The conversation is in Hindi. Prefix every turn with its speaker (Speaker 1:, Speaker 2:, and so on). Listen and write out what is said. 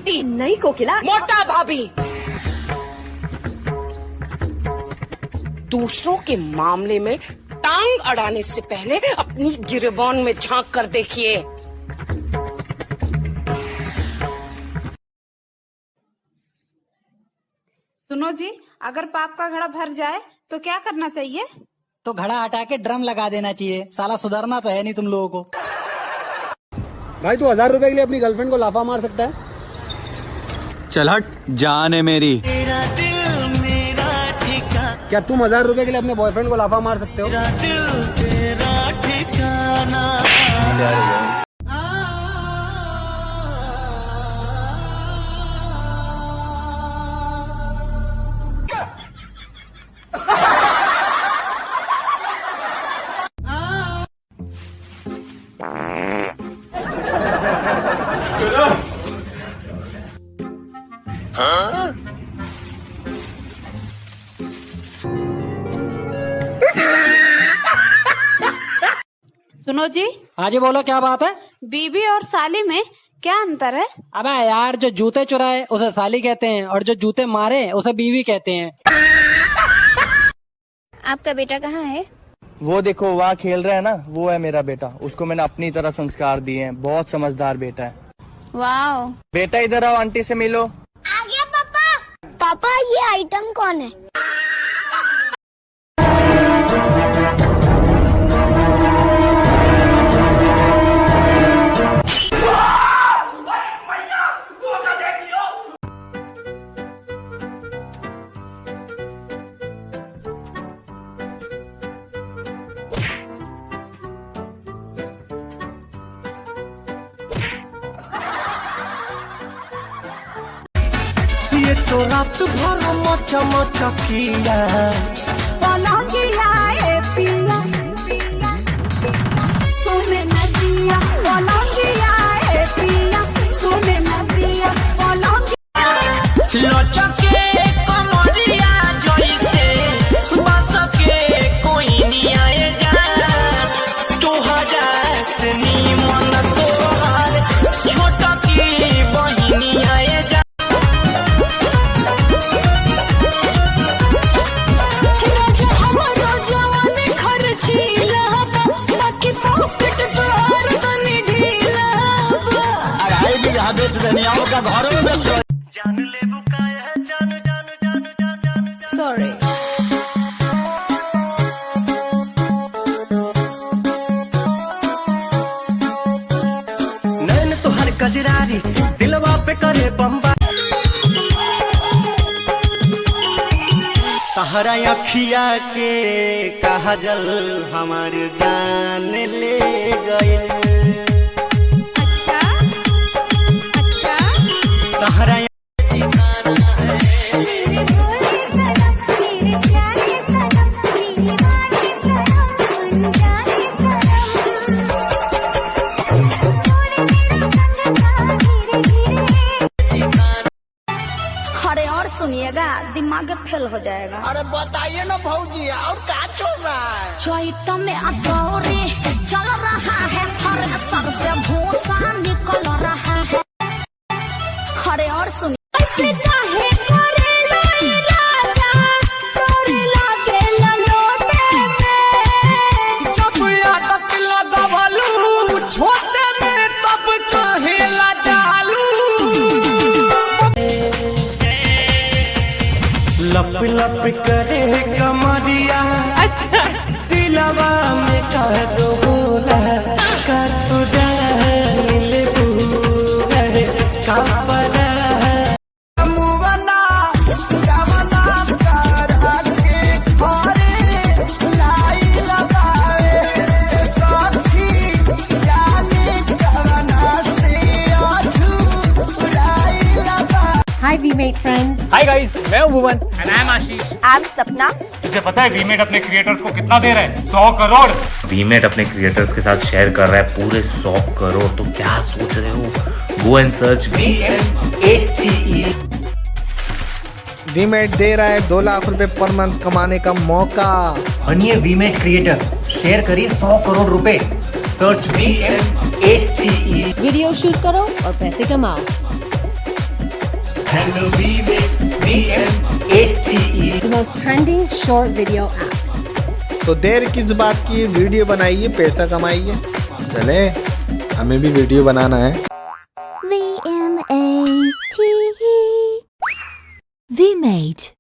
Speaker 1: छोटी नई कोकिला, मोटा भाभी। दूसरों के मामले में टांग अड़ाने से पहले अपनी गिरेबान में झांक कर देखिए।
Speaker 2: सुनो जी, अगर पाप का घड़ा भर जाए तो क्या करना चाहिए?
Speaker 3: तो घड़ा हटा के ड्रम लगा देना चाहिए। साला सुधरना तो है नहीं तुम लोगों को।
Speaker 4: भाई तू 1000 रुपए के लिए अपनी गर्लफ्रेंड को लाफा मार सकता है?
Speaker 5: चल हट, जान है मेरी।
Speaker 4: क्या तुम 1000 रुपए के लिए अपने बॉयफ्रेंड को लाफा मार सकते हो?
Speaker 2: सुनो जी,
Speaker 3: हाँ जी बोलो, क्या बात है?
Speaker 2: बीबी और साली में क्या अंतर है?
Speaker 3: अबे यार, जो जूते चुराए उसे साली कहते हैं और जो जूते मारे उसे बीवी कहते हैं।
Speaker 6: आपका बेटा कहाँ है?
Speaker 7: वो देखो वहाँ खेल रहा है ना, वो है मेरा बेटा। उसको मैंने अपनी तरह संस्कार दिए हैं। बहुत समझदार बेटा है।
Speaker 6: वाओ।
Speaker 7: बेटा इधर आओ, आंटी से मिलो।
Speaker 6: आ गया पापा। पापा ये आइटम कौन है?
Speaker 8: ये तो रात भर मचा मचा किया पलंगिया ए पिया सोने न दिया पलंगिया ए पिया सोने न दिया पलंगिया
Speaker 9: लचके कमरिया जइसे बसके कोई नहीं आए जा। तुहरा से निमन तोहार छोटा की बहिनी आए जा। का घर में जान ले बुकाया जान जान जान जान जान।
Speaker 6: सॉरी।
Speaker 8: नैन तो हर कजरारी दिलवा पे करे बम्बा तहरा अखिया के कहा जल हमार जान ले गए।
Speaker 6: अरे और सुनिएगा, दिमाग फेल हो जाएगा।
Speaker 1: अरे बताइए ना भौजी, और क्या चल रहा है?
Speaker 6: चैत में अदौरे चल रहा है, थ्रेसर से भूसा निकल रहा है। अरे और सुनिए,
Speaker 8: लप लप करे कमरिया। अच्छा। दिलवा में कर दो बोला कर तू जान ले बुआ का पड़ा मुवना जावना करा के हरे लाई लगावे साथी जाने करना से अधूराई लगा।
Speaker 10: Hi VMate friends.
Speaker 11: Hi guys, मैं हूं भुवन
Speaker 12: and I am Ashish.
Speaker 10: I'm सपना।
Speaker 12: तुझे पता है वीमेट अपने क्रिएटर्स को कितना दे रहा है? 100 करोड़।
Speaker 13: वीमेट अपने क्रिएटर्स के साथ शेयर कर रहा है पूरे 100 करोड़। तो क्या सोच रहे हो? Go and search VMATE।
Speaker 7: वीमेट दे रहा है 2 लाख रुपए पर मंथ कमाने का मौका।
Speaker 11: बनिए वीमेट क्रिएटर, शेयर करिए 100 करोड़ रुपए। Search VMATE।
Speaker 10: वीडियो शूट करो और पैसे कमाओ। The most trending short video app.
Speaker 4: तो देर किस बात की, वीडियो बनाइए, पैसा कमाइए। चले, हमें भी वीडियो बनाना है।
Speaker 8: VMAT. VMate.